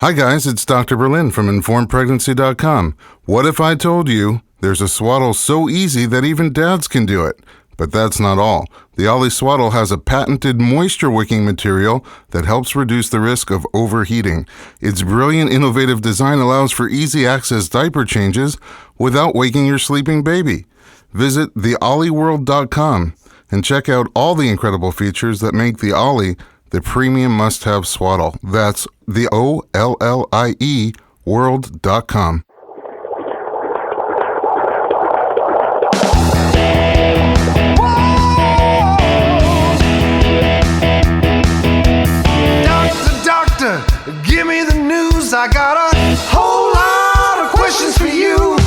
Hi guys, it's Dr. Berlin from InformedPregnancy.com. What if I told you there's a swaddle so easy that even dads can do it? But that's not all. The Ollie Swaddle has a patented moisture-wicking material that helps reduce the risk of overheating. Its brilliant, innovative design allows for easy-access diaper changes without waking your sleeping baby. Visit theollieworld.com and check out all the incredible features that make the Ollie the premium must-have swaddle. That's the OLLIE world.com. Doctor, give me the news. I got a whole lot of questions for you.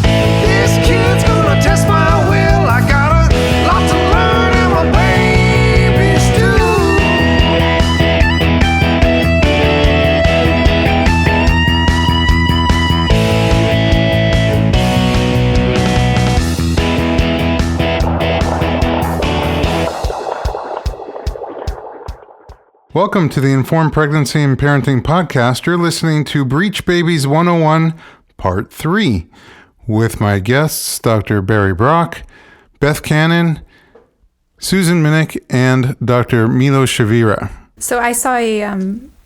This kid's gonna test my will. I got a lot to learn and my baby's due. Welcome to the Informed Pregnancy and Parenting Podcast. You're listening to Breech Babies 101, Part 3, with my guests, Dr. Barry Brock, Beth Cannon, Susan Minich, and Dr. Emiliano Chavira. So I saw a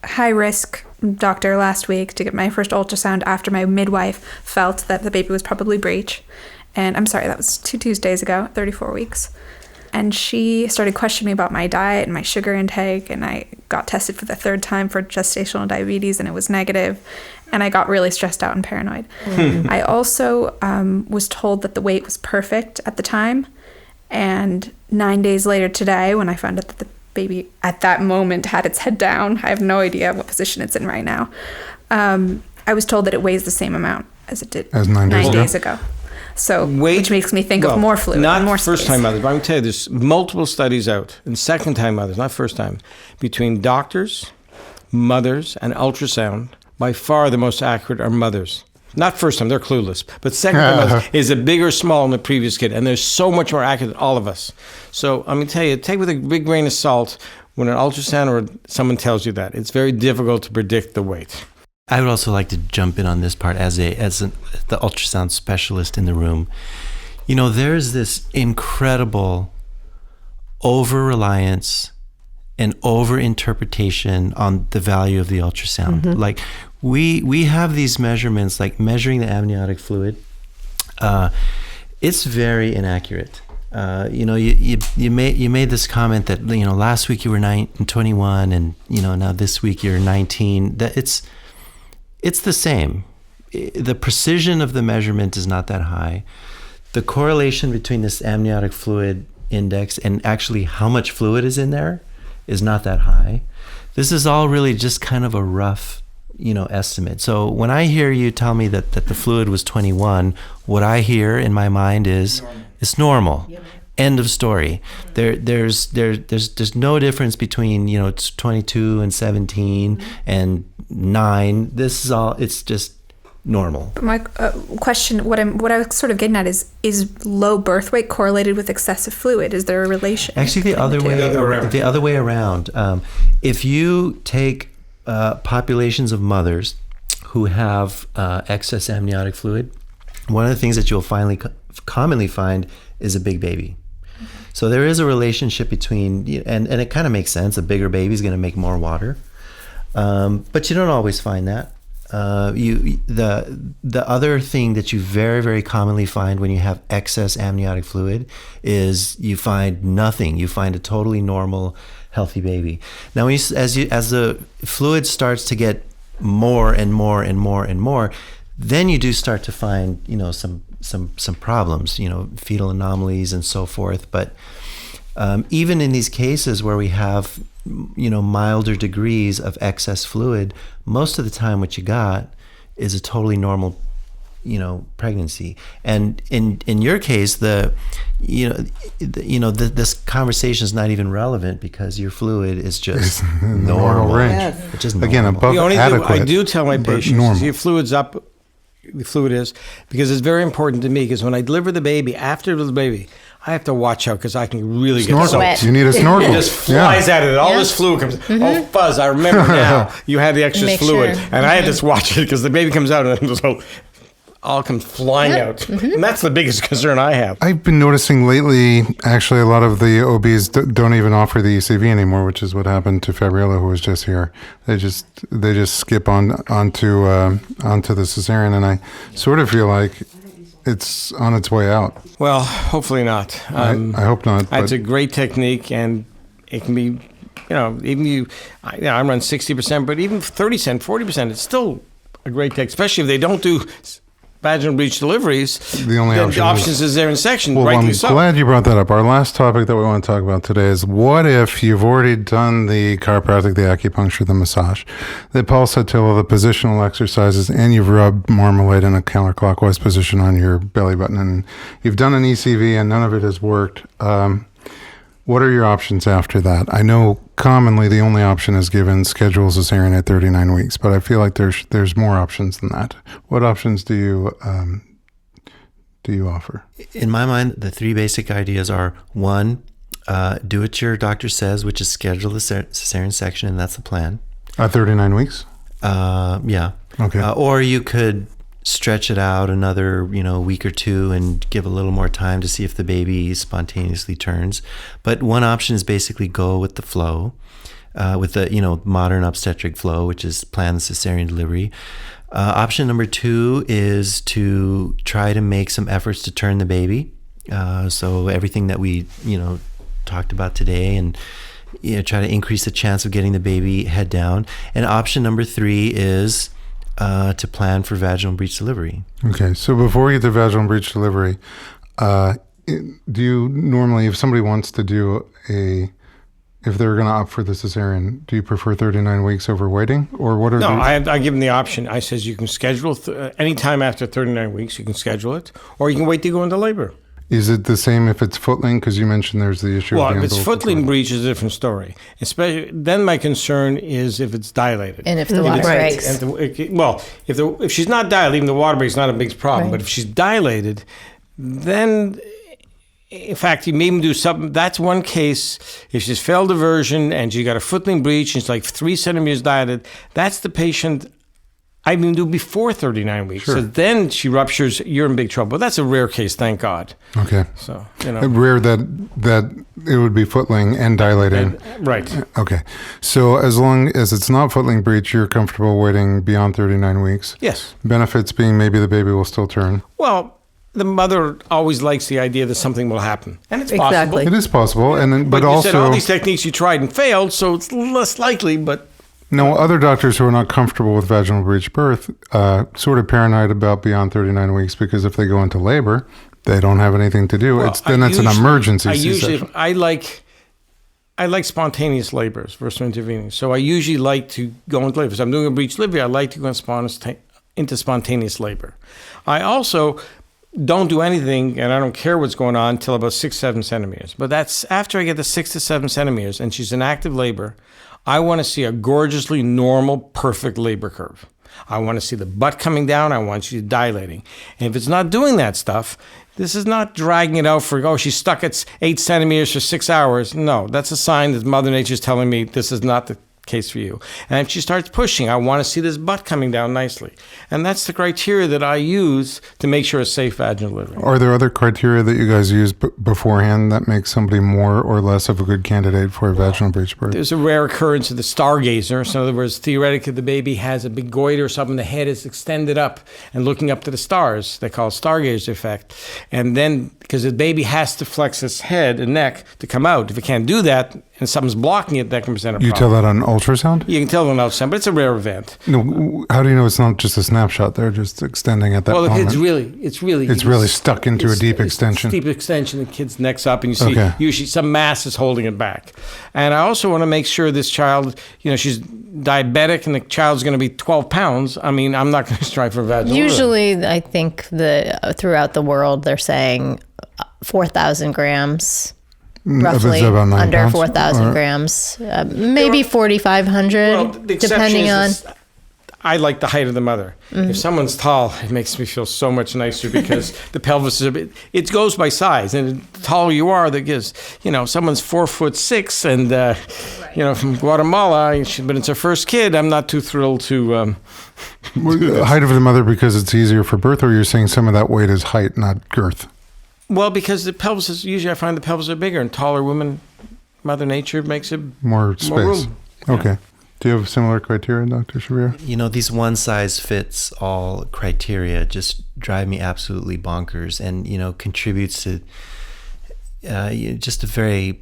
high-risk doctor last week to get my first ultrasound after my midwife felt that the baby was probably breech. And I'm sorry, that was 2 Tuesdays ago, 34 weeks. And she started questioning me about my diet and my sugar intake, and I got tested for the 3rd time for gestational diabetes, and it was negative, and I got really stressed out and paranoid. I also was told that the weight was perfect at the time, and 9 days later today, when I found out that the baby at that moment had its head down, I have no idea what position it's in right now, I was told that it weighs the same amount as it did As 9 days ago. So, which makes me think of more fluid, not more first-time mothers, but I'm going to tell you, there's multiple studies out, and second-time mothers, not first-time, between doctors, mothers, and ultrasound. By far the most accurate are mothers. Not first-time, they're clueless, but second-time mothers is a big or small in the previous kid, and they're so much more accurate than all of us. So I'm going to tell you, take with a big grain of salt when an ultrasound or someone tells you that. It's very difficult to predict the weight. I would also like to jump in on this part as the ultrasound specialist in the room. You know, there's this incredible over-reliance and over-interpretation on the value of the ultrasound. Mm-hmm. Like we have these measurements, like measuring the amniotic fluid. It's very inaccurate. You know, you made this comment that, you know, last week you were 21 and, you know, now this week you're 19. That it's the same. The precision of the measurement is not that high. The correlation between this amniotic fluid index and actually how much fluid is in there is not that high. This is all really just kind of a rough, you know, estimate. So when I hear you tell me that the fluid was 21, what I hear in my mind is it's normal. Yep. End of story. There's no difference between, you know, it's 22 and 17 and 9. This is all. It's just normal. But my question, what I was sort of getting at is low birth weight correlated with excessive fluid? Is there a relation? Actually, the other way around. If you take populations of mothers who have excess amniotic fluid, one of the things that you'll commonly find is a big baby. So there is a relationship between, and it kind of makes sense. A bigger baby is going to make more water, but you don't always find that. The other thing that you very, very commonly find when you have excess amniotic fluid is you find nothing. You find a totally normal, healthy baby. Now, as the fluid starts to get more and more and more and more, then you do start to find, you know, some problems, you know, fetal anomalies and so forth. But even in these cases where we have, you know, milder degrees of excess fluid, most of the time what you got is a totally normal, you know, pregnancy. And in your case, this conversation is not even relevant because your fluid is just normal range. Yes. It's just again above the only adequate. thing I do tell my patients is your fluid's up, the fluid is, because it's very important to me. Because when I deliver the baby, after the baby, I have to watch out because I can really Snorkel. get soaked. You need a snorkel. It just flies at it. All this fluid comes. Oh, fuzz! I remember now. You had the extra Make fluid, sure. and I had to watch it because the baby comes out and it just all comes flying out, and that's the biggest concern I have. I've been noticing lately, actually, a lot of the OBs don't even offer the ECV anymore, which is what happened to Fabriella, who was just here. They just skip onto the cesarean, and I sort of feel like it's on its way out. Well, hopefully not. I hope not. It's a great technique, and it can be, even I run 60%, but even 30%, 40%, it's still a great technique, especially if they don't do vaginal breech deliveries. The only options is their section, well, rightly I'm so. glad you brought that up. Our last topic that we want to talk about today is what if you've already done the chiropractic, the acupuncture, the massage, the pulsatilla, the positional exercises, and you've rubbed marmalade in a counterclockwise position on your belly button, and you've done an ECV and none of it has worked. What are your options after that? I know commonly the only option is given schedule cesarean at 39 weeks, but I feel like there's more options than that. What options do you offer? In my mind, the three basic ideas are: one, do what your doctor says, which is schedule the cesarean section, and that's the plan. At 39 weeks? Yeah. Okay. Or you could stretch it out another, week or two and give a little more time to see if the baby spontaneously turns. But one option is basically go with the flow, with the, modern obstetric flow, which is plan the cesarean delivery. Option number two is to try to make some efforts to turn the baby. So everything that we, talked about today, and try to increase the chance of getting the baby head down. And option number three is to plan for vaginal breech delivery. Okay, so before we get to vaginal breech delivery, do you normally, if somebody wants to do if they're going to opt for the cesarean, do you prefer 39 weeks over waiting, or what are? No, I give them the option. I says you can schedule anytime after 39 weeks. You can schedule it, or you can wait to go into labor. Is it the same if it's footling? Because you mentioned there's the issue. Well, of the if it's umbilical footling cord. breech, is a different story. Especially then, my concern is if it's dilated. And if the water breaks. If she's not dilated, even the water break is not a big problem. Right. But if she's dilated, then, in fact, you may even do something. That's one case. If she's failed diversion and she got a footling breech and it's like 3 centimeters dilated, that's the patient I even do before 39 weeks. Sure. So then she ruptures, you're in big trouble. But that's a rare case, thank God. Okay. So, Rare that it would be footling and dilating. Right. Okay. So as long as it's not footling breech, you're comfortable waiting beyond 39 weeks. Yes. Benefits being maybe the baby will still turn. Well, the mother always likes the idea that something will happen. And it's Exactly. It is possible. And then, possible. But you also, said all these techniques you tried and failed, so it's less likely, but... no, other doctors who are not comfortable with vaginal breech birth, sort of paranoid about beyond 39 weeks, because if they go into labor, they don't have anything to do. Well, It's an emergency C-section. I like spontaneous labors versus intervening. So I usually like to go into labor. So I'm doing a breech delivery, I like to go into spontaneous labor. I also don't do anything, and I don't care what's going on until about 6-7 centimeters. But that's after I get the 6 to 7 centimeters and she's in active labor, I want to see a gorgeously normal, perfect labor curve. I want to see the butt coming down. I want you dilating. And if it's not doing that stuff, this is not dragging it out for, she's stuck at 8 centimeters for 6 hours. No, that's a sign that Mother Nature's telling me this is not the case for you. And if she starts pushing, I want to see this butt coming down nicely. And that's the criteria that I use to make sure it's safe vaginal delivery. Are there other criteria that you guys use beforehand that makes somebody more or less of a good candidate for a vaginal breech birth? There's a rare occurrence of the stargazer. So in other words, theoretically, the baby has a big goiter or something. The head is extended up and looking up to the stars. They call it stargazer effect. And then, because the baby has to flex its head and neck to come out. If it can't do that and something's blocking it, that can present a problem. You tell that on ultrasound? You can tell on ultrasound, but it's a rare event. No, how do you know it's not just a snapshot? They're just extending at that moment. Well, it's really stuck into a deep extension. It's deep extension. The kid's neck's up, and you see usually some mass is holding it back. And I also want to make sure this child, she's diabetic, and the child's going to be 12 pounds. I mean, I'm not going to strive for vaginal. Usually, I think throughout the world, they're saying 4,000 grams. Roughly under 4,000 grams, maybe 4,500, depending on. I like the height of the mother. If someone's tall, it makes me feel so much nicer because the pelvis is it goes by size, and the taller you are, that gives, someone's 4'6" and from Guatemala, but it's her first kid. I'm not too thrilled to. The height of the mother because it's easier for birth, or you're saying some of that weight is height, not girth? Well, because the pelvis is usually, I find the pelvis are bigger, and taller women, Mother Nature makes it more space. Room. Okay. Yeah. Do you have similar criteria, Dr. Chavira? These one-size-fits-all criteria just drive me absolutely bonkers, and contributes to just a very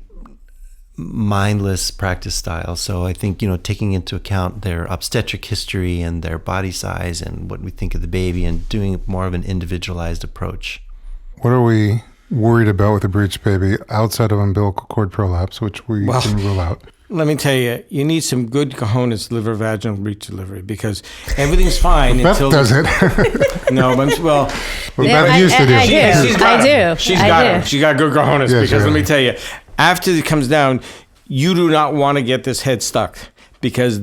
mindless practice style. So I think taking into account their obstetric history and their body size and what we think of the baby, and doing more of an individualized approach. What are we worried about with a breech baby outside of umbilical cord prolapse, which we can rule out? Let me tell you, you need some good cojones to deliver vaginal breech delivery, because everything's fine until... Beth does it. No, but Beth used to do. She's got good cojones, because let me tell you, after it comes down, you do not want to get this head stuck, because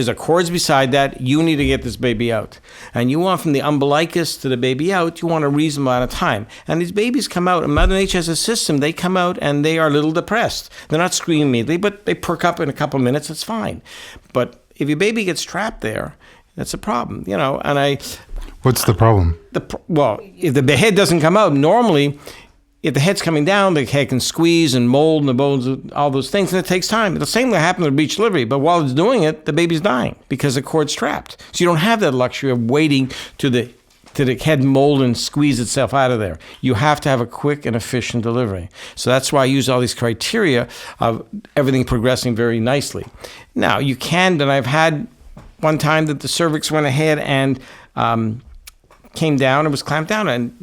a cord's beside that, you need to get this baby out. And you want from the umbilicus to the baby out, you want a reasonable amount of time. And these babies come out, and Mother Nature has a system, they come out and they are a little depressed. They're not screaming immediately, but they perk up in a couple of minutes, it's fine. But if your baby gets trapped there, that's a problem, What's the problem? If the head doesn't come out, normally, if the head's coming down, the head can squeeze and mold and the bones, all those things, and it takes time. The same will happen with breech delivery, but while it's doing it, the baby's dying because the cord's trapped. So you don't have that luxury of waiting to the head mold and squeeze itself out of there. You have to have a quick and efficient delivery. So that's why I use all these criteria of everything progressing very nicely. Now, you can, and I've had one time that the cervix went ahead and came down and was clamped down, and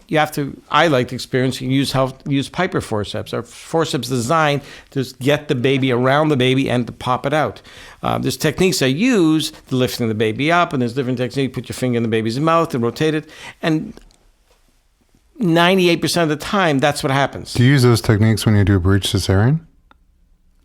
I like the experience, you use Piper forceps. Our forceps designed to get the baby around the baby and to pop it out. There's techniques I use, the lifting the baby up, and there's different techniques. You put your finger in the baby's mouth and rotate it, and 98% of the time, that's what happens. Do you use those techniques when you do a breech cesarean?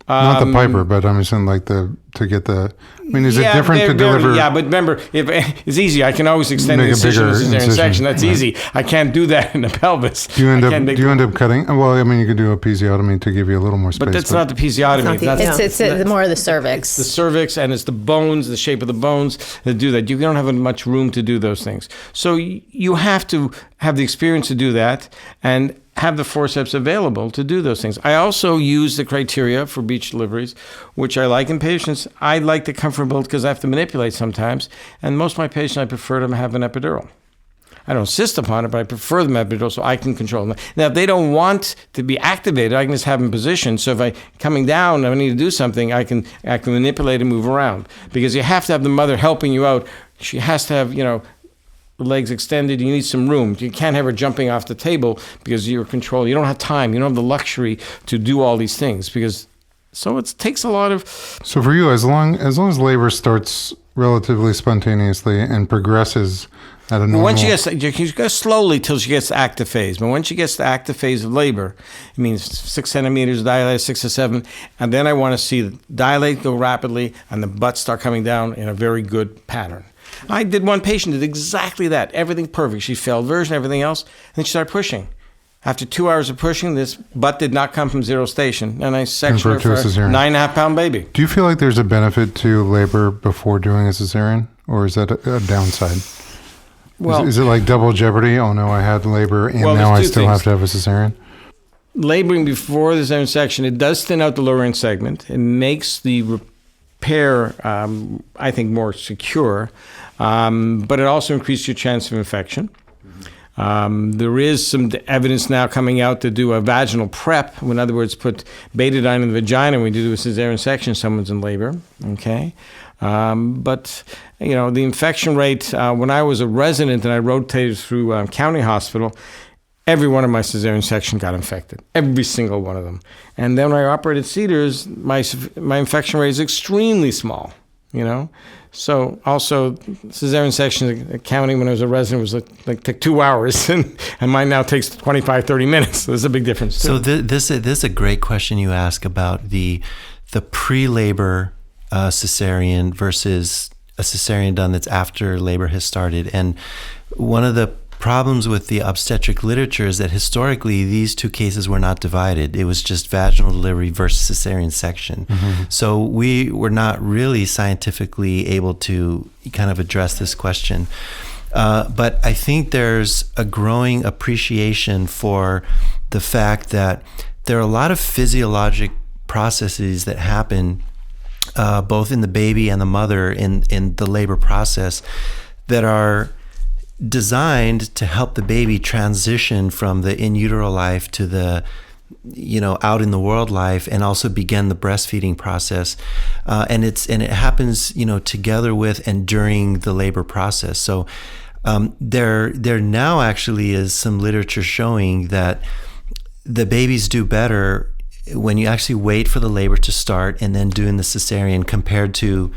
Not the Piper, but I'm saying is it different to deliver? Yeah, but remember, if it's easy, I can always extend the incision with cesarean section. That's easy. I can't do that in the pelvis. Do you end up cutting? Well, you could do a episiotomy to give you a little more space. But that's not the episiotomy. It's more of the cervix. It's the cervix, and it's the bones, the shape of the bones that do that. You don't have much room to do those things. So you have to have the experience to do that, and have the forceps available to do those things. I also use the criteria for breech deliveries, which I like in patients. I like the comfortable because I have to manipulate sometimes, and most of my patients, I prefer them to have an epidural. I don't insist upon it, but I prefer them epidural so I can control them. Now, if they don't want to be activated, I can just have them positioned. So if I'm coming down and I need to do something, I can manipulate and move around, because you have to have the mother helping you out. She has to have, the legs extended, you need some room. You can't have her jumping off the table because you're controlling. You don't have time. You don't have the luxury to do all these things so it takes a lot of... So for you, as long as labor starts relatively spontaneously and progresses at a normal... Once she go slowly till she gets to active phase. But once she gets to active phase of labor, it means 6 centimeters dilate, 6 to 7, and then I want to see the dilate go rapidly and the butt start coming down in a very good pattern. I did one patient did exactly that. Everything perfect. She failed version, everything else. And then she started pushing. After 2 hours of pushing, this butt did not come from zero station. And I sectioned her for a 9.5-pound baby. Do you feel like there's a benefit to labor before doing a cesarean? Or is that a downside? Well, is it like double jeopardy? Oh, no, I had labor and now I still have to have a cesarean? Laboring before the cesarean section, it does thin out the lower end segment. It makes the repair, I think, more secure. But it also increases your chance of infection. There is some evidence now coming out to do a vaginal prep. In other words, put betadine in the vagina when we do a cesarean section, someone's in labor. Okay. But, the infection rate, when I was a resident and I rotated through county hospital, every one of my cesarean section got infected. Every single one of them. And then when I operated Cedars, my infection rate is extremely small, So also, cesarean section counting when I was a resident was took 2 hours, and mine now takes 25, 30 minutes. So there's a big difference too. So this is a great question you ask about the pre-labor cesarean versus a cesarean done that's after labor has started. And one of the problems with the obstetric literature is that historically these two cases were not divided. It was just vaginal delivery versus cesarean section. So we were not really scientifically able to kind of address this question. But I think there's a growing appreciation for the fact that there are a lot of physiologic processes that happen both in the baby and the mother in the labor process that are designed to help the baby transition from the in utero life to the out in the world life, and also begin the breastfeeding process, and it happens together with and during the labor process. So there now actually is some literature showing that the babies do better when you actually wait for the labor to start and then doing the cesarean, compared to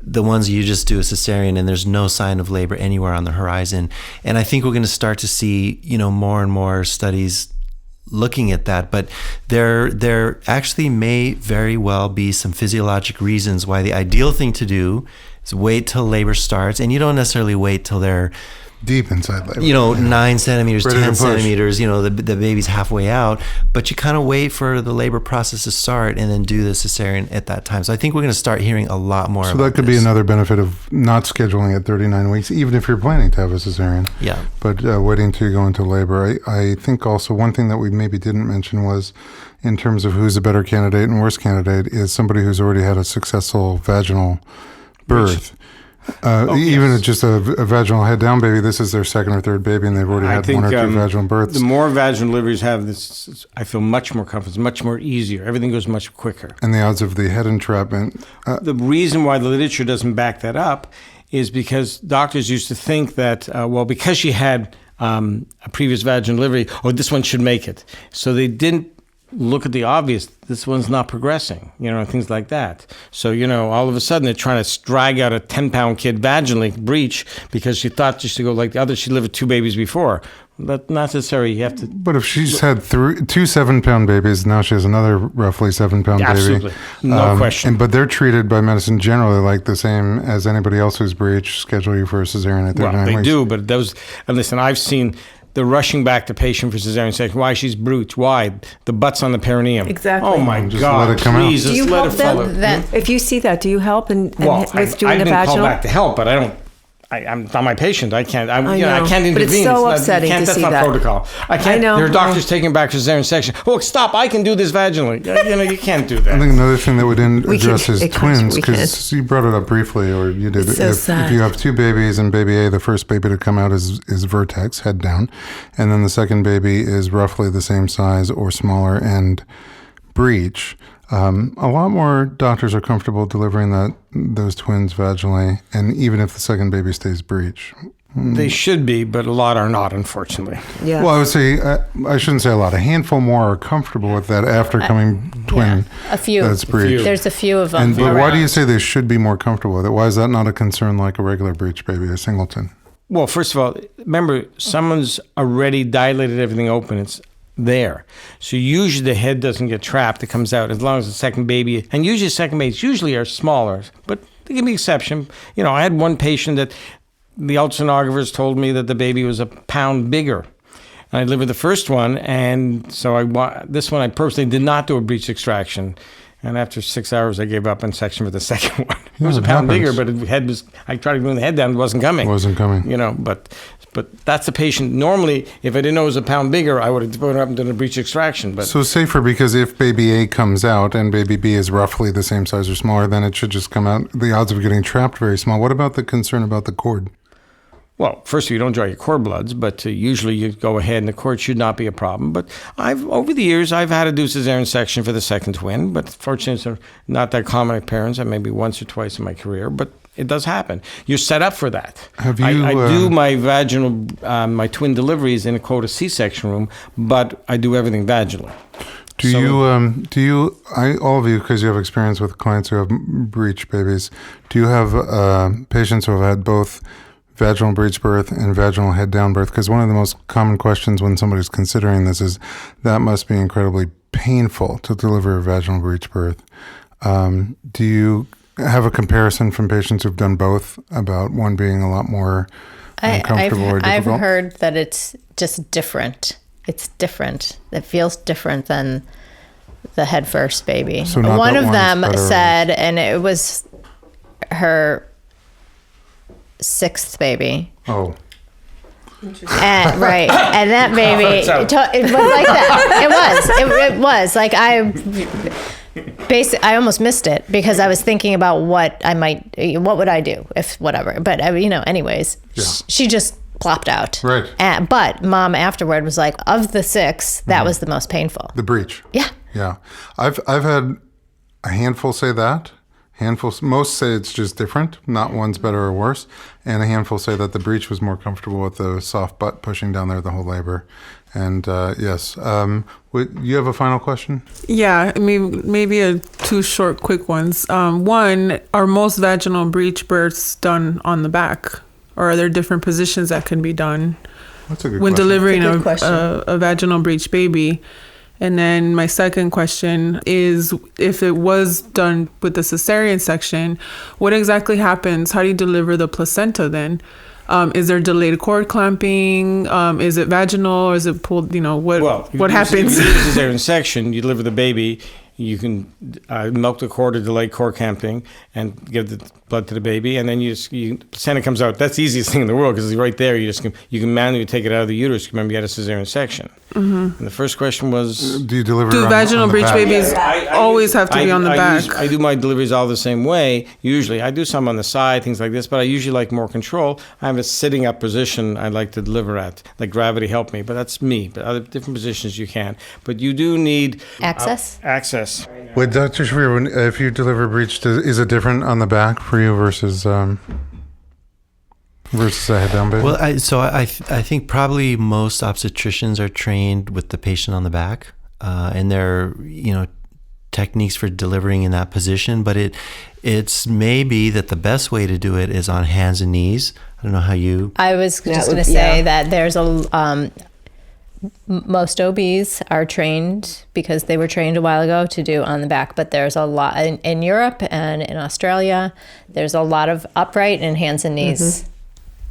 the ones you just do a cesarean and there's no sign of labor anywhere on the horizon. And I think we're going to start to see, more and more studies looking at that. But there actually may very well be some physiologic reasons why the ideal thing to do is wait till labor starts. And you don't necessarily wait till they're deep inside labor. 9 centimeters, Ready to 10 push. centimeters, the baby's halfway out, but you kind of wait for the labor process to start and then do the cesarean at that time. So I think we're going to start hearing a lot more about So that could be another benefit of not scheduling at 39 weeks, even if you're planning to have a cesarean. Yeah. But waiting till you go into labor. I think also one thing that we maybe didn't mention was, in terms of who's a better candidate and worse candidate, is somebody who's already had a successful vaginal birth. Even yes. just a vaginal head down baby, this is their second or third baby, and they've already had one or two vaginal births. The more vaginal deliveries have this, I feel much more confident, it's much more easier. Everything goes much quicker. And the odds of the head entrapment. The reason why the literature doesn't back that up is because doctors used to think that, because she had a previous vaginal delivery, this one should make it. So they didn't look at the obvious. This one's not progressing, things like that. So, all of a sudden they're trying to drag out a 10-pound kid vaginally, breech, because she thought she should go like the other. She delivered 2 babies before. That's not necessary. You have to. But if she's had 2 7-pound babies, now she has another roughly 7-pound baby. Absolutely. No question. But they're treated by medicine generally like the same as anybody else who's breech, schedule you for a cesarean at 39 they weeks. do, but and listen, I've seen the rushing back to patient for cesarean section. Why? She's breech. Why? The butt's on the perineum. Exactly. Oh my Just God! let it come out. Please, Do you just let help it them? follow. If you see that, do you help with doing I've a been vaginal? called back to help, but I don't. I'm not my patient. I can't. I know, can't intervene. but it's so upsetting to that's see not that. protocol. I can't. I know. There are doctors taking back for cesarean section. Oh, stop! I can do this vaginally. You can't do that. I think another thing that would We address can- is it comes- twins, we because you brought it up briefly, or you did. It's so if sad. you have 2 babies and baby A, the first baby to come out is vertex, head down, and then the second baby is roughly the same size or smaller and breech. A lot more doctors are comfortable delivering those twins vaginally, and even if the second baby stays breech. They should be, but a lot are not, unfortunately. Yeah. Well, I would say, I shouldn't say a lot. A handful more are comfortable with that after coming twin. A few. That's breech. There's a few of them. But why around. do you say they should be more comfortable with it? Why is that not a concern like a regular breech baby, a singleton? Well, first of all, remember, someone's already dilated everything open. It's there. So usually the head doesn't get trapped. It comes out as long as the second baby, and usually second babies usually are smaller, but there can be exception. I had one patient that the ultrasonographers told me that the baby was a pound bigger. And I delivered the first one, and so this one I personally did not do a breech extraction. And after 6 hours, I gave up on section for the second one. It was a pound bigger, but I tried to bring the head down, it wasn't coming. But that's a patient. Normally, if I didn't know it was a pound bigger, I would have put it up and done a breech extraction. But So safer, because if baby A comes out and baby B is roughly the same size or smaller, then it should just come out. The odds of getting trapped very small. What about the concern about the cord? Well, first, you don't draw your cord bloods, but usually you go ahead and the cord should not be a problem. But over the years, I've had to do cesarean section for the second twin, but fortunately, it's not that common occurrence. Maybe once or twice in my career, but it does happen. You're set up for that. Have you, I do my vaginal, my twin deliveries in a C-section room, but I do everything vaginally. All of you, because you have experience with clients who have breech babies, do you have patients who have had both vaginal breech birth and vaginal head down birth? Because one of the most common questions when somebody's considering this is that must be incredibly painful to deliver a vaginal breech birth. Do you have a comparison from patients who've done both about one being a lot more uncomfortable or difficult? I've heard that it's just different. It's different. It feels different than the head first baby. So not one that of them one's better. said, and it was her 6th baby. Oh. And, right. And that baby, it was like that. It was. Like I almost missed it because I was thinking about what would I do if whatever. But, anyways, she just plopped out. Right. But mom afterward was like, of the 6, that was the most painful. The breech. Yeah. Yeah. I've had a handful say that. Most say it's just different, not one's better or worse, and a handful say that the breech was more comfortable with the soft butt pushing down there the whole labor. And yes, you have a final question? Yeah, maybe 2 short, quick ones. One, are most vaginal breech births done on the back, or are there different positions that can be done That's a good when question. delivering That's a good question. a vaginal breech baby? And then my second question is, if it was done with the cesarean section, what exactly happens? How do you deliver the placenta then? Is there delayed cord clamping? Is it vaginal or is it pulled? What happens? If you do a cesarean section, you deliver the baby. You can milk the cord or delay cord clamping and give the blood to the baby, and then placenta comes out. That's the easiest thing in the world because it's right there. You can manually take it out of the uterus. Remember, you had a cesarean section. Mm-hmm. And the first question was, do you deliver? Do vaginal on the breech back? babies always have to be on the back? I do my deliveries all the same way. Usually, I do some on the side, things like this, but I usually like more control. I have a sitting up position I like to deliver at, like gravity helped me, but that's me. But other different positions you can. But you do need Access. Access. Wait, Dr. Chavira, if you deliver breech, is it different on the back for you versus a head down baby? Well, I think probably most obstetricians are trained with the patient on the back, and there are techniques for delivering in that position. But it's maybe that the best way to do it is on hands and knees. I don't know how you. I was just going to say that there's most OBs are trained because they were trained a while ago to do on the back, but there's a lot in Europe and in Australia. There's a lot of upright and hands and knees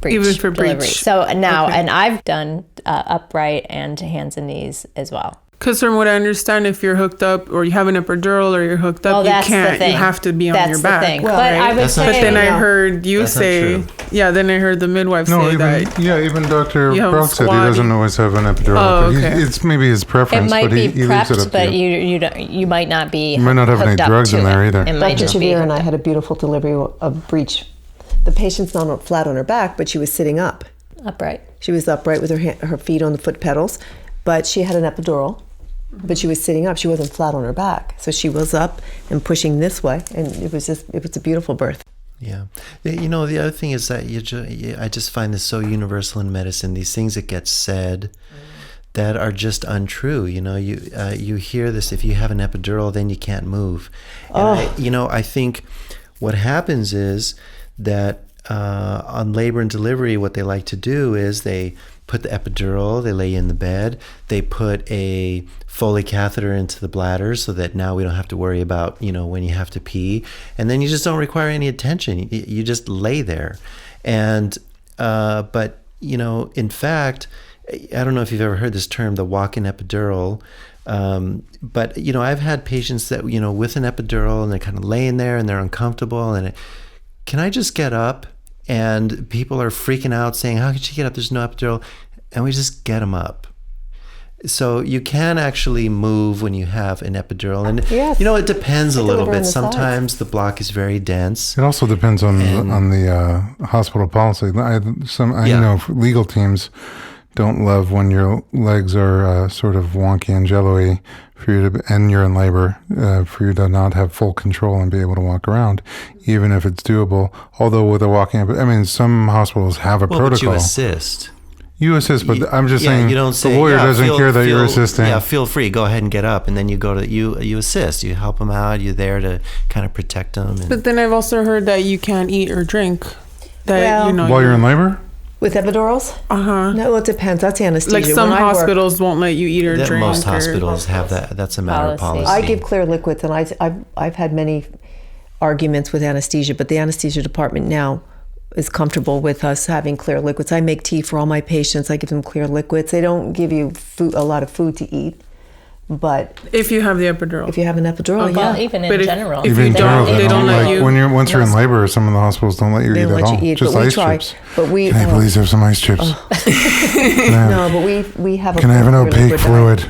breech Even for delivery. breech. So now, and I've done upright and hands and knees as well. Because from what I understand, if you're hooked up or you have an epidural or you're hooked up, you that's can't. the thing. You have to be on That's your the back. thing. Well, But I would That's not say, But then I true. heard you That's not say, true. then I heard the midwife say that. Even Dr. You have Brock said he squatting. doesn't always have an epidural. Oh, but okay. It's maybe his preference, it might but be he leaves it prepped, up but to you. you might not be. You might not have any hooked up drugs to in there it. either. It might Dr. just be. Chavira and I had a beautiful delivery of breech. The patient's not flat on her back, but she was sitting up. Upright. She was upright with her feet on the foot pedals, but she had an epidural. But she was sitting up. She wasn't flat on her back, so she was up and pushing this way, and it was a beautiful birth. Yeah. The other thing is that I just find this so universal in medicine, these things that get said that are just untrue. You hear this, if you have an epidural, then you can't move. And I think what happens is that on labor and delivery, what they like to do is they put the epidural, they lay you in the bed, they put a Foley catheter into the bladder so that now we don't have to worry about, when you have to pee. And then you just don't require any attention. You just lay there. And, but, in fact, I don't know if you've ever heard this term, the walk-in epidural. But, I've had patients that, with an epidural and they're kind of laying there and they're uncomfortable and can I just get up? And people are freaking out saying, how could you get up? There's no epidural. And we just get them up. So you can actually move when you have an epidural. And, Yes. it depends a little Deliver on bit. the Sometimes the block is very dense. It also depends on the hospital policy. I know legal teams don't love when your legs are sort of wonky and jello-y and you're in labor, for you to not have full control and be able to walk around, even if it's doable. Although with a walking, some hospitals have a protocol. But you assist. You assist, but I'm just saying you don't say, the lawyer doesn't care that you're assisting. Yeah, feel free. Go ahead and get up. And then you assist. You help them out. You're there to kind of protect them. But then I've also heard that you can't eat or drink. While you're in labor? With epidurals? No, it depends. That's anesthesia. Like some hospitals won't let you eat or drink. Most hospitals have that. That's a matter of policy. I give clear liquids, and I've had many arguments with anesthesia, but the anesthesia department now is comfortable with us having clear liquids. I make tea for all my patients. I give them clear liquids. They don't give you a lot of food to eat, but If you have the epidural. if you have an epidural, Well, even in But if- general. if you don't, they don't let you. Once you're in labor, some of the hospitals don't let you they eat don't at let all. you eat. Just But we ice try. chips. But we Can I please have some ice chips? no, but we have. Can I have an clear opaque liquid fluid?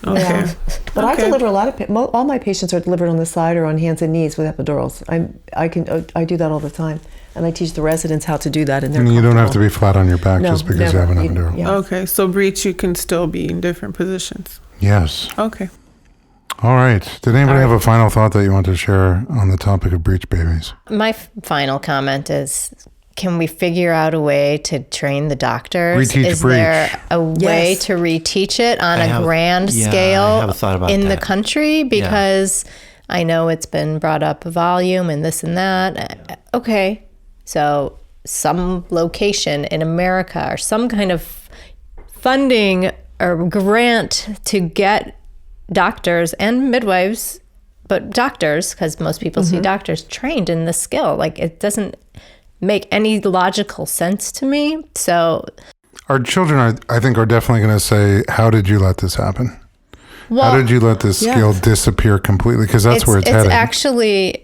Okay. Yeah. But I Okay. deliver a lot of all my patients are delivered on the side or on hands and knees with epidurals. I do that all the time, and I teach the residents how to do that. And And you don't have to be flat on your back No, just because never. you have an You- epidural. yeah. Okay, so breech, you can still be in different positions. Yes. Okay. All right. Did anybody have a final thought that you want to share on the topic of breech babies? My final comment is, can we figure out a way to train the doctors? Reteach Is breech. there a way Yes. to reteach it on I a have- grand yeah, scale I have a thought about in the that. country? Because I know it's been brought up, volume and this and that. Okay, so some location in America or some kind of funding or grant to get doctors and midwives, but doctors, because most people see doctors, trained in this skill. Like, it doesn't make any logical sense to me. So, Our children, I think, are definitely going to say, how did you let this happen? well, How did you let this skill disappear completely? Because that's where it's it's headed. actually,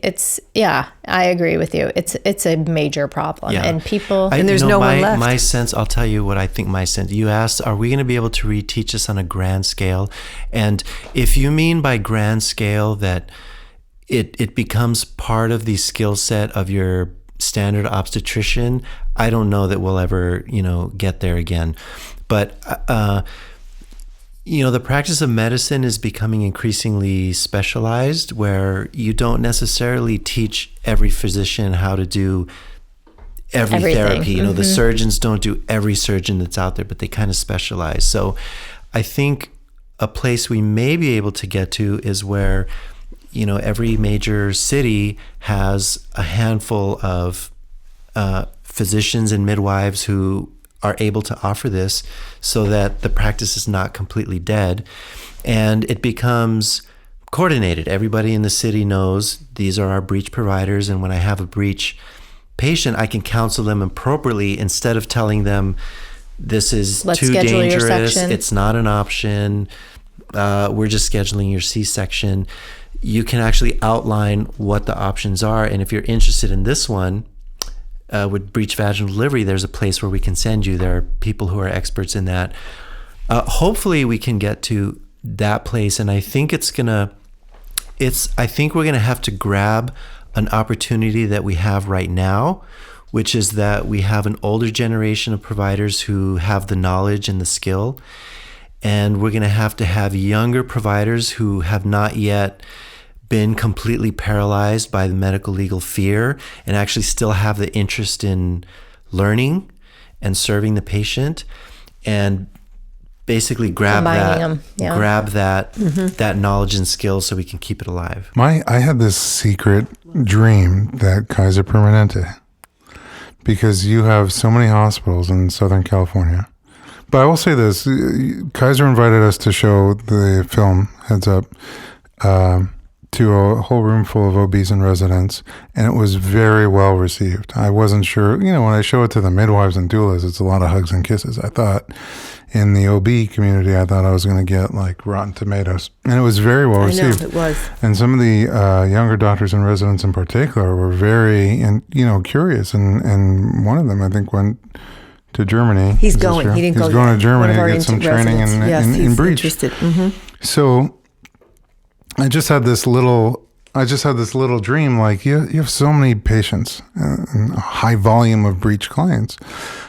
I agree with you. It's a major problem. Yeah. And people, And there's no one left. My sense, I'll tell you what I think my sense. You asked, are we going to be able to reteach this on a grand scale? And if you mean by grand scale that it becomes part of the skill set of your standard obstetrician, I don't know that we'll ever, get there again. But, the practice of medicine is becoming increasingly specialized, where you don't necessarily teach every physician how to do every therapy. The surgeons don't do every surgeon that's out there, but they kind of specialize. So I think a place we may be able to get to is where, every major city has a handful of physicians and midwives who are able to offer this, so that the practice is not completely dead and it becomes coordinated. Everybody in the city knows these are our breech providers, and when I have a breech patient, I can counsel them appropriately instead of telling them this is Let's too schedule your dangerous, section. it's not an option, we're just scheduling your C-section. You can actually outline what the options are, and if you're interested in this one, with breech vaginal delivery, there's a place where we can send you. There are people who are experts in that. Hopefully we can get to that place. And I think I think we're going to have to grab an opportunity that we have right now, which is that we have an older generation of providers who have the knowledge and the skill. And we're going to have younger providers who have not yet been completely paralyzed by the medical legal fear and actually still have the interest in learning and serving the patient, and basically grab Combining that them, that knowledge and skill so we can keep it alive. I had this secret dream that Kaiser Permanente, because you have so many hospitals in Southern California. But I will say this, Kaiser invited us to show the film, Heads Up, to a whole room full of OBs and residents, and it was very well received. I wasn't sure, when I show it to the midwives and doulas, it's a lot of hugs and kisses. I thought in the OB community, I thought I was going to get like rotten tomatoes, and it was very well received. I know, it was. And some of the younger doctors and residents in particular were very, curious, and one of them, I think, went to Germany. He's Is this going. true? He didn't go He's going yet. to Germany One of to our get some training residents. Yes, in he's breech. interested. So I just had this little dream, like you have so many patients and a high volume of breech clients,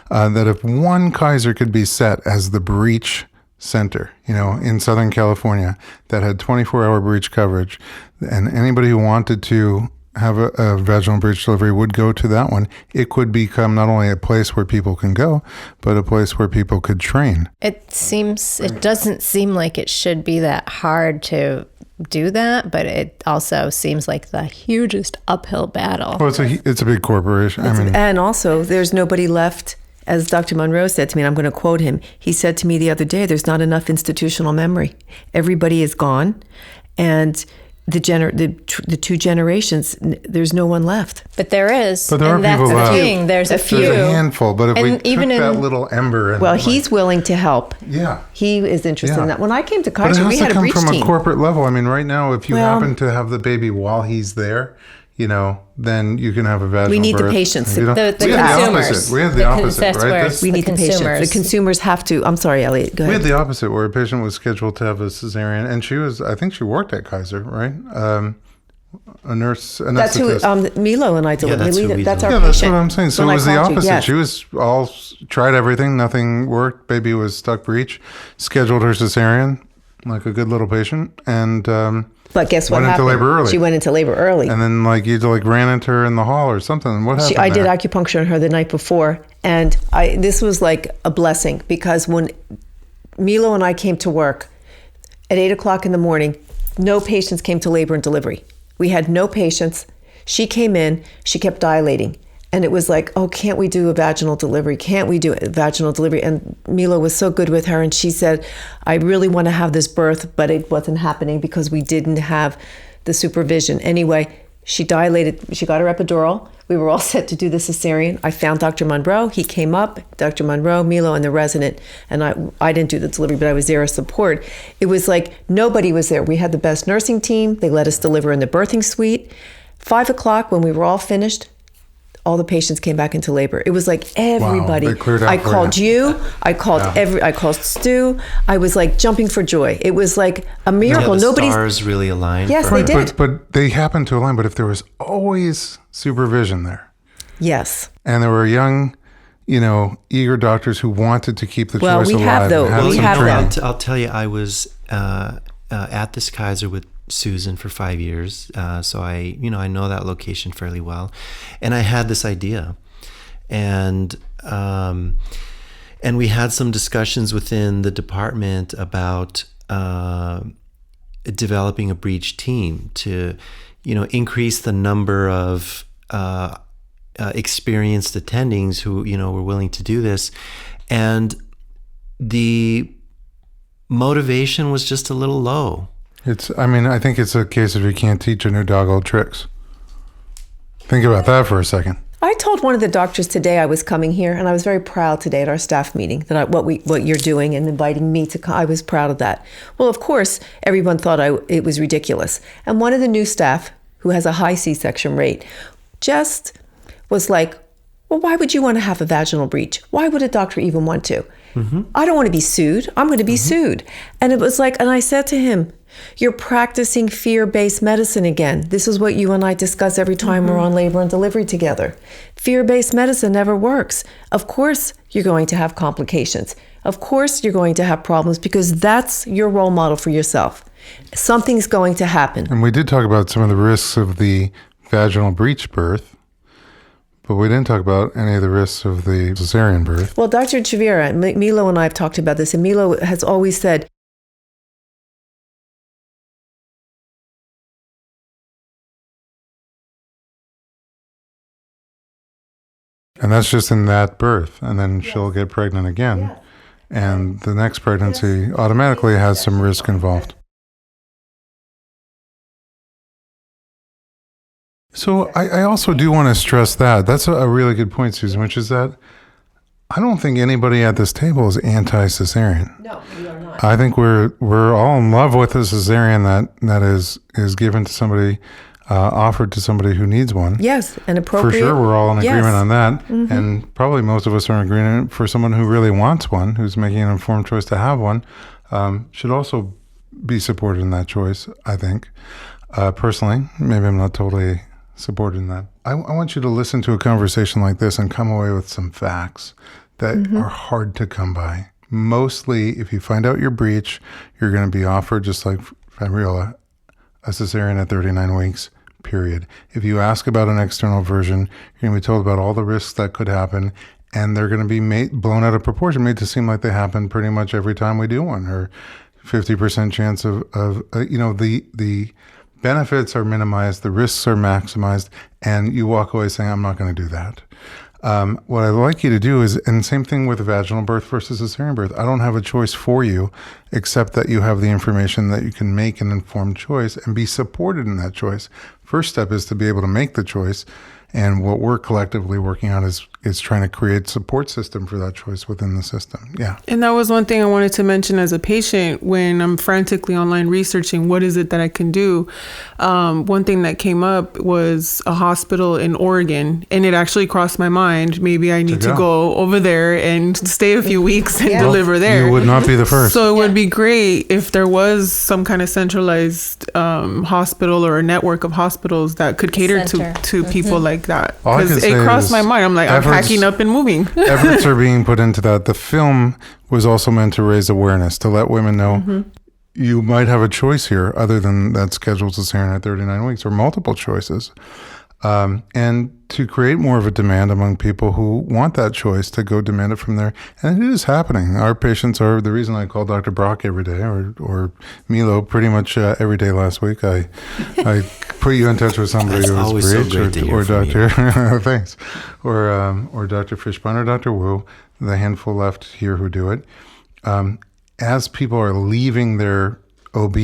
that if one Kaiser could be set as the breech center, in Southern California, that had 24-hour breech coverage, and anybody who wanted to have a vaginal breech delivery would go to that one, it could become not only a place where people can go, but a place where people could train. it doesn't seem like it should be that hard to do that, but it also seems like the hugest uphill battle. Well, it's a big corporation. And also, there's nobody left. As Dr. Monroe said to me, and I'm going to quote him, he said to me the other day, there's not enough institutional memory. Everybody is gone. And the two generations, there's no one left. But there is. But there and are people that's left. the thing. There's a few. There's a handful, but if And we took even that in- little ember and Well, he's willing to help. yeah. He is interested in Yeah. that. When I came to But it Kaiser, has we to had a come breech from team. a corporate level. I mean, right now, if you Well- happen to have the baby while he's there, then you can have a vaginal We need the birth. patients. If you don't- The we had the consumers. opposite. We had the The con- opposite, that's right? where This- We need the patients. consumers. The consumers have to. I'm sorry, Elliot. Go We ahead. had the opposite, where a patient was scheduled to have a cesarean, and I think she worked at Kaiser, right? A nurse, That's who anesthetist. Milo and I delivered. that's who we That's our Yeah, patient. that's what I'm saying. So When it I was the called you, opposite. yes. She was tried everything, nothing worked. Baby was stuck breech, scheduled her cesarean, like a good little patient, and But guess what went into happened? labor early. She went into labor early. and then you ran into her in the hall or something. What happened? I did there? acupuncture on her the night before, and this was like a blessing because when Milo and I came to work at 8:00 in the morning, no patients came to labor and delivery. We had no patients. She came in, she kept dilating. And it was like, oh, can't we do a vaginal delivery? Can't we do a vaginal delivery? And Milo was so good with her. And she said, I really want to have this birth, but it wasn't happening because we didn't have the supervision. Anyway, she dilated. She got her epidural. We were all set to do the cesarean. I found Dr. Monroe. He came up, Dr. Monroe, Milo, and the resident. And I didn't do the delivery, but I was there as support. It was like nobody was there. We had the best nursing team. They let us deliver in the birthing suite. 5:00 when we were all finished, all the patients came back into labor. It was like everybody. they cleared out I for called you. I called I called Stu. I was like jumping for joy. It was like a miracle. the Nobody's. stars really aligned. Yes, for they her. did. But they happened to align. But if there was always supervision there, Yes. and there were young, eager doctors who wanted to keep the Well, choice we alive. have and those. had We some have training. them. I'll tell you, I was at this Kaiser with Susan for 5 years, so I know that location fairly well, and I had this idea, and we had some discussions within the department about developing a breech team to, increase the number of experienced attendings who were willing to do this, and the motivation was just a little low. I think it's a case of you can't teach a new dog old tricks. Think about that for a second. I told one of the doctors today I was coming here, and I was very proud today at our staff meeting that what you're doing and inviting me to come. I was proud of that. Well, of course, everyone thought it was ridiculous. And one of the new staff, who has a high C-section rate, just was like, well, why would you want to have a vaginal breech? Why would a doctor even want to? Mm-hmm. I don't want to be sued. I'm going to be sued. And it was like, and I said to him, you're practicing fear-based medicine again. This is what you and I discuss every time we're on labor and delivery together. Fear-based medicine never works. Of course, you're going to have complications. Of course, you're going to have problems because that's your role model for yourself. Something's going to happen. And we did talk about some of the risks of the vaginal breech birth, but we didn't talk about any of the risks of the cesarean birth. Well, Dr. Chavira, Milo and I have talked about this, and Milo has always said, And that's just in that birth, and then she'll get pregnant again. And the next pregnancy automatically has some risk involved. So I also do want to stress that. That's a really good point, Susan, which is that I don't think anybody at this table is anti-cesarean. no, we are not. I think we're all in love with a cesarean that is given to somebody, offered to somebody who needs one. Yes, and For appropriate. sure, we're all in Yes. agreement on that. And probably most of us are in agreement for someone who really wants one, who's making an informed choice to have one, should also be supported in that choice, I think. Personally, maybe I'm not totally supported in that. I want you to listen to a conversation like this and come away with some facts that are hard to come by. Mostly, if you find out your breech, you're going to be offered, just like Fabiola, a cesarean at 39 weeks, period. If you ask about an external version, you're going to be told about all the risks that could happen, and they're going to be blown out of proportion, made to seem like they happen pretty much every time we do one, or 50% chance of the benefits are minimized, the risks are maximized, and you walk away saying, I'm not going to do that. What I'd like you to do is, and same thing with vaginal birth versus cesarean birth, I don't have a choice for you except that you have the information that you can make an informed choice and be supported in that choice. First step is to be able to make the choice. And what we're collectively working on is trying to create support system for that choice within the system. Yeah. And that was one thing I wanted to mention as a patient when I'm frantically online researching what is it that I can do. One thing that came up was a hospital in Oregon, and it actually crossed my mind. Maybe I need to go over there and stay a few weeks and deliver there. You would not be the first. So it would be great if there was some kind of centralized hospital or a network of hospitals that could cater to people like that. Because it crossed my mind. I'm like, I'm packing up and moving. Efforts are being put into that. The film was also meant to raise awareness, to let women know you might have a choice here other than that scheduled cesarean at 39 weeks, or multiple choices. And to create more of a demand among people who want that choice, to go demand it from there. And it is happening. Our patients are the reason I call Dr. Brock every day, or Milo pretty much every day last week. I put you in touch with somebody who was Breech, or Dr. Thanks, or Dr. Fishbein or Dr. Wu, the handful left here who do it. As people are leaving their OB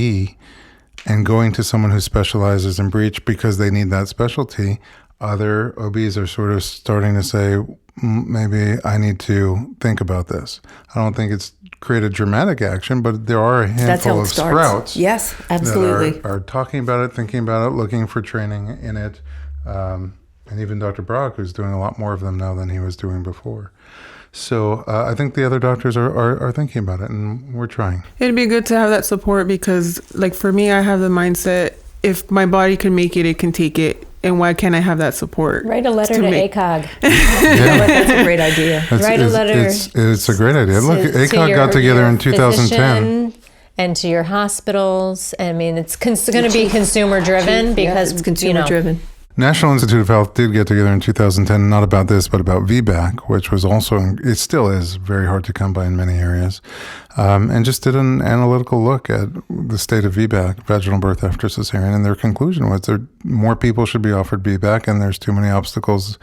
and going to someone who specializes in breech because they need that specialty, other OBs are sort of starting to say, maybe I need to think about this. I don't think it's created dramatic action, but there are a handful of sprouts. Yes, absolutely. That are talking about it, thinking about it, looking for training in it. And even Dr. Brock, who's doing a lot more of them now than he was doing before. So I think the other doctors are thinking about it, and we're trying. It'd be good to have that support because, like, for me, I have the mindset, if my body can make it, it can take it. And why can't I have that support? Write a letter to ACOG. That's a great idea. Write a letter. It's a great idea. Look, ACOG got together in 2010. And to your hospitals. I mean, it's going to be consumer driven because it's consumer driven. National Institute of Health did get together in 2010, not about this, but about VBAC, which was also, it still is very hard to come by in many areas, and just did an analytical look at the state of VBAC, vaginal birth after cesarean, and their conclusion was more people should be offered VBAC, and there's too many obstacles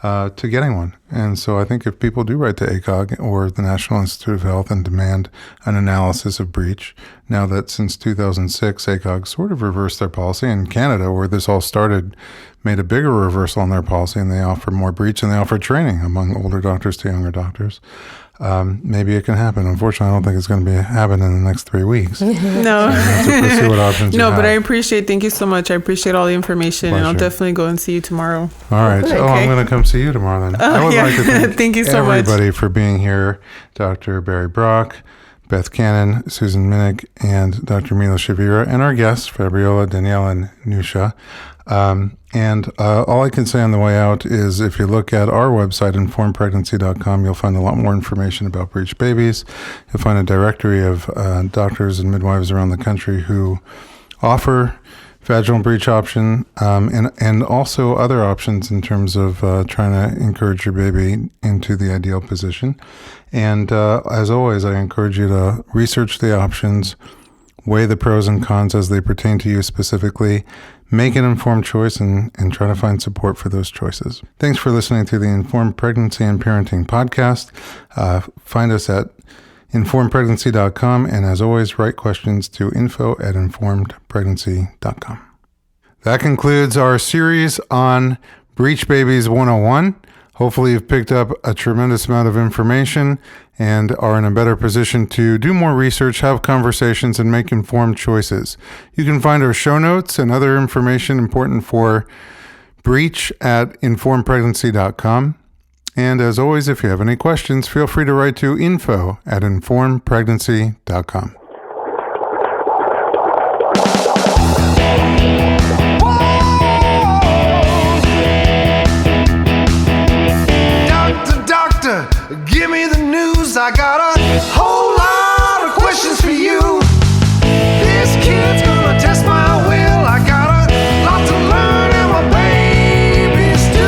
to getting one. And so I think if people do write to ACOG or the National Institute of Health and demand an analysis of breech, now that since 2006, ACOG sort of reversed their policy, in Canada, where this all started, made a bigger reversal on their policy, and they offer more breech and they offer training among older doctors to younger doctors. Maybe it can happen. Unfortunately, I don't think it's going to happen in the next 3 weeks. No. So have to pursue what options no, you but have. thank you so much. I appreciate all the information, and I'll definitely go and see you tomorrow. All right. Okay. I'm going to come see you tomorrow then. I would like to thank thank you so much, everybody for being here. Dr. Barry Brock, Beth Cannon, Susan Minich, and Dr. Emiliano Chavira, and our guests, Fabiola, Danielle, and Nusha. And all I can say on the way out is if you look at our website, informedpregnancy.com, you'll find a lot more information about breech babies. You'll find a directory of doctors and midwives around the country who offer vaginal breech option and also other options in terms of trying to encourage your baby into the ideal position. And as always, I encourage you to research the options, weigh the pros and cons as they pertain to you specifically, make an informed choice, and try to find support for those choices. Thanks for listening to the Informed Pregnancy and Parenting podcast. Find us at informedpregnancy.com, and as always, write questions to info@informedpregnancy.com. That concludes our series on Breech Babies 101. Hopefully you've picked up a tremendous amount of information and are in a better position to do more research, have conversations, and make informed choices. You can find our show notes and other information important for Breech at informedpregnancy.com. And as always, if you have any questions, feel free to write to info@informedpregnancy.com. Doctor, give me the news. I got a whole lot of questions for you. This kid's gonna test my will. I got a lot to learn, and my babies do.